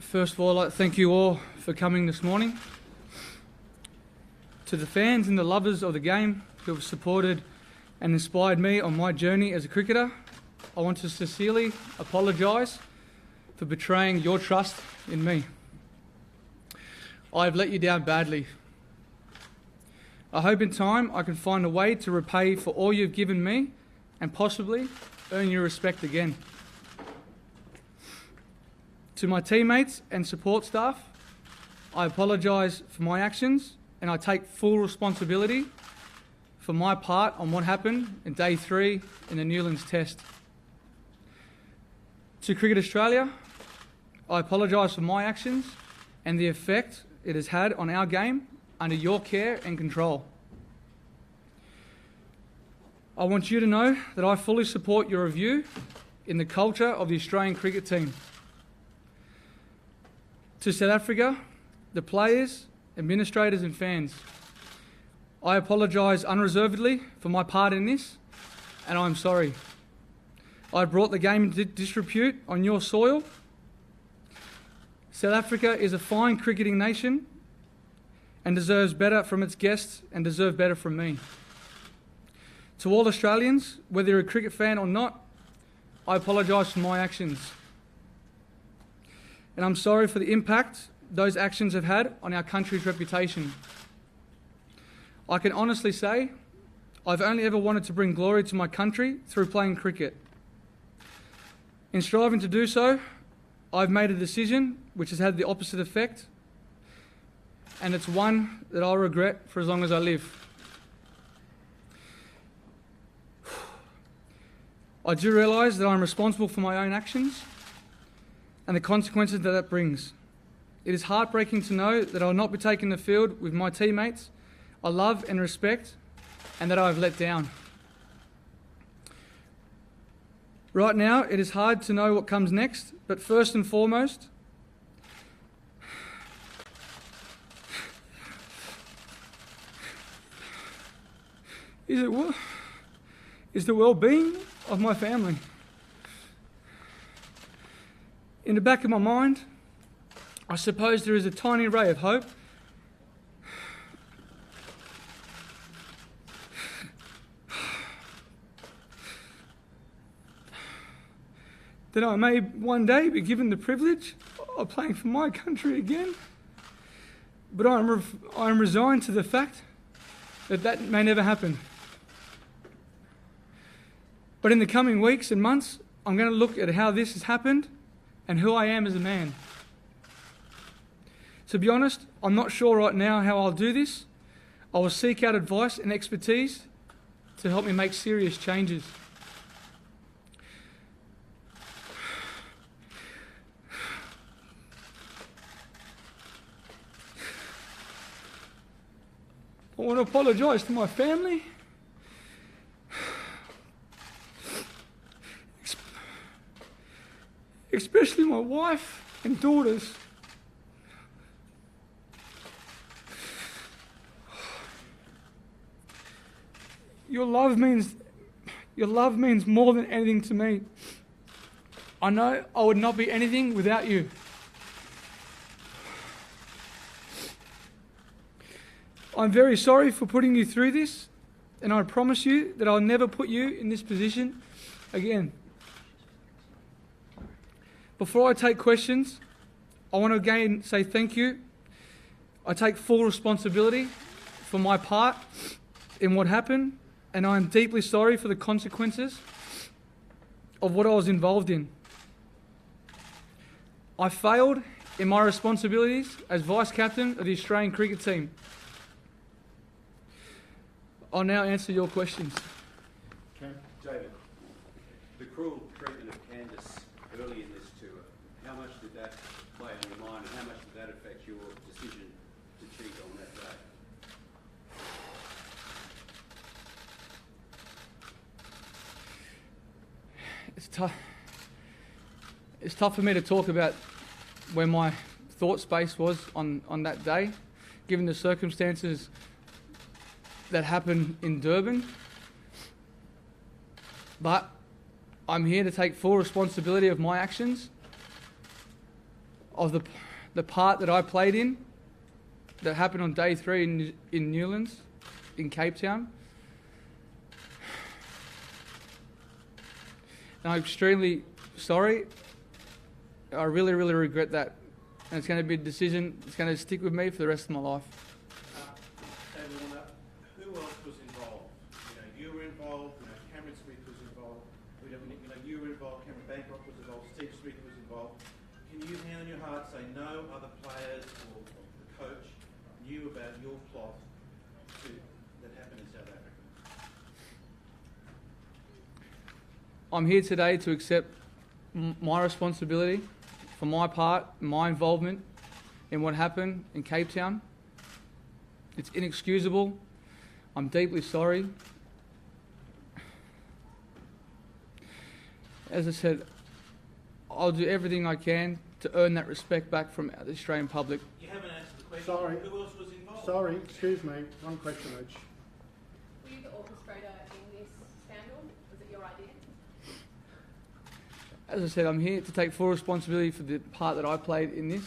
First of all, I'd like to thank you all for coming this morning. To the fans and the lovers of the game who have supported and inspired me on my journey as a cricketer, I want to sincerely apologise for betraying your trust in me. I have let you down badly. I hope in time I can find a way to repay for all you've given me and possibly earn your respect again. To my teammates and support staff, I apologise for my actions and I take full responsibility for my part on what happened in Day 3 in the Newlands Test. To Cricket Australia, I apologise for my actions and the effect it has had on our game under your care and control. I want you to know that I fully support your review in the culture of the Australian cricket team. To South Africa, the players, administrators and fans, I apologise unreservedly for my part in this, and I'm sorry. I brought the game into disrepute on your soil. South Africa is a fine cricketing nation and deserves better from its guests and deserve better from me. To all Australians, whether you're a cricket fan or not, I apologise for my actions. And I'm sorry for the impact those actions have had on our country's reputation. I can honestly say I've only ever wanted to bring glory to my country through playing cricket. In striving to do so, I've made a decision which has had the opposite effect, and it's one that I'll regret for as long as I live. I do realise that I'm responsible for my own actions and the consequences that brings. It is heartbreaking to know that I will not be taking the field with my teammates I love and respect, and that I have let down. Right now, it is hard to know what comes next, but first and foremost, is the well-being of my family. In the back of my mind, I suppose there is a tiny ray of hope that I may one day be given the privilege of playing for my country again. But I'm resigned to the fact that that may never happen. But in the coming weeks and months, I'm going to look at how this has happened and who I am as a man. To be honest, I'm not sure right now how I'll do this. I will seek out advice and expertise to help me make serious changes. I want to apologise to my family, especially my wife and daughters. Your love means more than anything to me. I know I would not be anything without you. I'm very sorry for putting you through this, and I promise you that I'll never put you in this position again. Before I take questions, I want to again say thank you. I take full responsibility for my part in what happened, and I am deeply sorry for the consequences of what I was involved in. I failed in my responsibilities as vice-captain of the Australian cricket team. I'll now answer your questions. David, the cruel treatment of Candice early in this tour, how much did that play on your mind and how much did that affect your decision to cheat on that day? It's tough for me to talk about where my thought space was on that day, given the circumstances that happened in Durban. But I'm here to take full responsibility of my actions. of the part that I played in that happened on day 3 in Newlands, in Cape Town. And I'm extremely sorry. I really, really regret that. And it's going to be a decision that's going to stick with me for the rest of my life. Who else was involved? You were involved, Cameron Smith was involved, you were involved, Cameron Bancroft was involved, Steve Smith was involved. Can you hand on your heart say no other players or the coach knew about your plot that happened in South Africa? I'm here today to accept my responsibility for my part, my involvement in what happened in Cape Town. It's inexcusable. I'm deeply sorry. As I said, I'll do everything I can to earn that respect back from the Australian public. You haven't answered the question. Sorry. Who else was involved? Sorry, excuse me. One question each. Were you the orchestrator in this scandal? Was it your idea? As I said, I'm here to take full responsibility for the part that I played in this.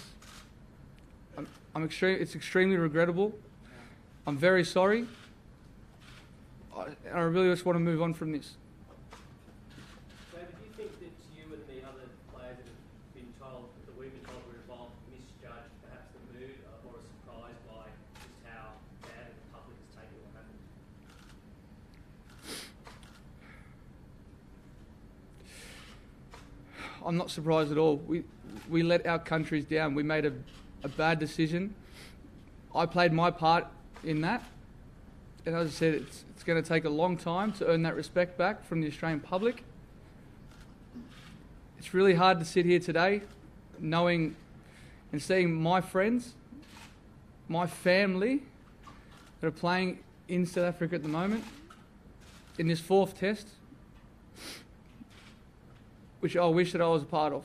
It's extremely regrettable. I'm very sorry. I really just want to move on from this. David, do you think that you and the other players that have been told, that we've been told were involved, misjudged perhaps the mood or are surprised by just how bad the public has taken what happened? I'm not surprised at all. We let our countries down. We made a bad decision. I played my part in that. And as I said, it's going to take a long time to earn that respect back from the Australian public. It's really hard to sit here today knowing and seeing my friends, my family that are playing in South Africa at the moment in this 4th test, which I wish that I was a part of.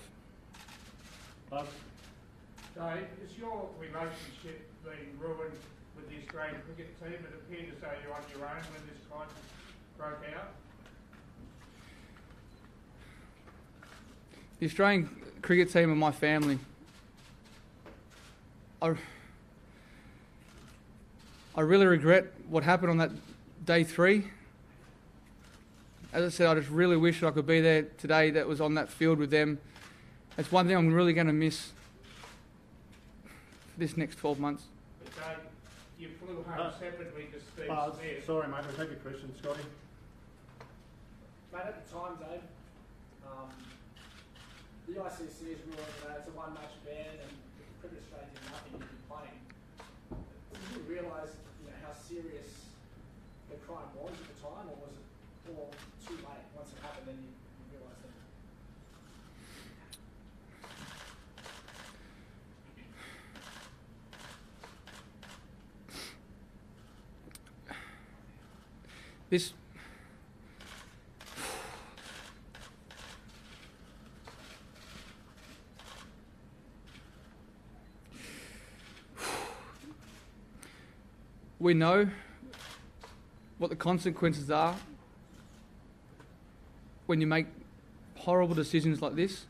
Dave, is your relationship being ruined with the Australian cricket team? It appeared as though you're on your own when this crisis broke out. The Australian cricket team are my family. I really regret what happened on that day 3. As I said, I just really wish I could be there today that was on that field with them. That's one thing I'm really going to miss for this next 12 months. But Dave, you flew home separately to Steve Smith. Sorry, mate, we'll take your question. Scotty? Mate, at the time, Dave, the ICC is ruling that it's a one-match ban and cricket Australia did nothing to be playing. Did you realise, how serious the crime was at the time, or was it all too late? Once it happened, then you realised that? This we know what the consequences are when you make horrible decisions like this.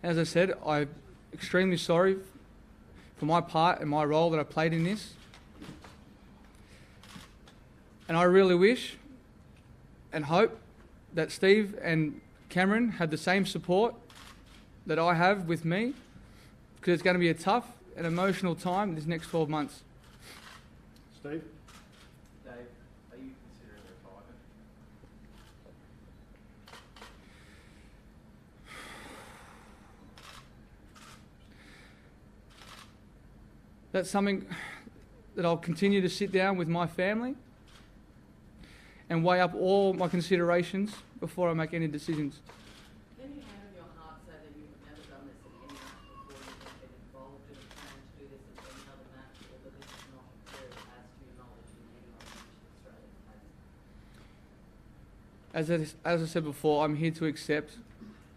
As I said, I'm extremely sorry for my part and my role that I played in this. And I really wish and hope that Steve and Cameron had the same support that I have with me, because it's going to be a tough and emotional time this next 12 months. Steve? Dave, are you considering retirement? That's something that I'll continue to sit down with my family and weigh up all my considerations before I make any decisions. Can you hand on your heart say that you have never done this in any match before, you have been involved in a plan to do this in any other match, or that this has not occurred as to your knowledge in any other match that Australia has? As I said before, I'm here to accept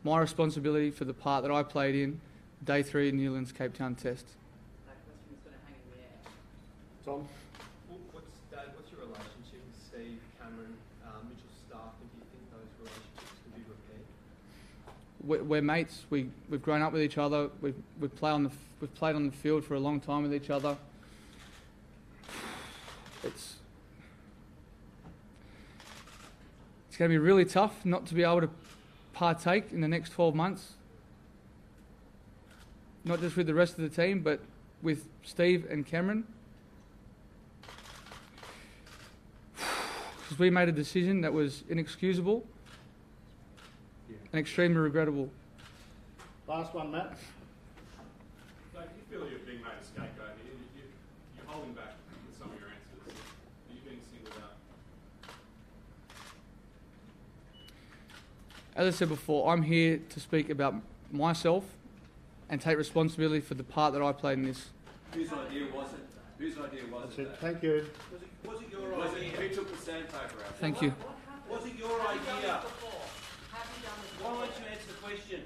my responsibility for the part that I played in Day 3 in Newlands Cape Town Test. That question is going to hang in the air. Tom? Dave, what's your relationship with Steve, Cameron, Mitchell Stark, and do you think those relationships can be repaired? we're mates. We've grown up with each other. We've played on the field for a long time with each other. It's going to be really tough not to be able to partake in the next 12 months. Not just with the rest of the team, but with Steve and Cameron. Because we made a decision that was inexcusable and extremely regrettable. Last one, Matt. Dave, do you feel you're being made a scapegoat here? You're holding back with some of your answers. Are you being singled out? As I said before, I'm here to speak about myself and take responsibility for the part that I played in this. Whose idea was it? Whose idea was That's it? it. Thank you. Was it your Was it, idea? who took the sandpaper out? Thank you. Was it your idea? Have you done this Why before? won't you answer the question?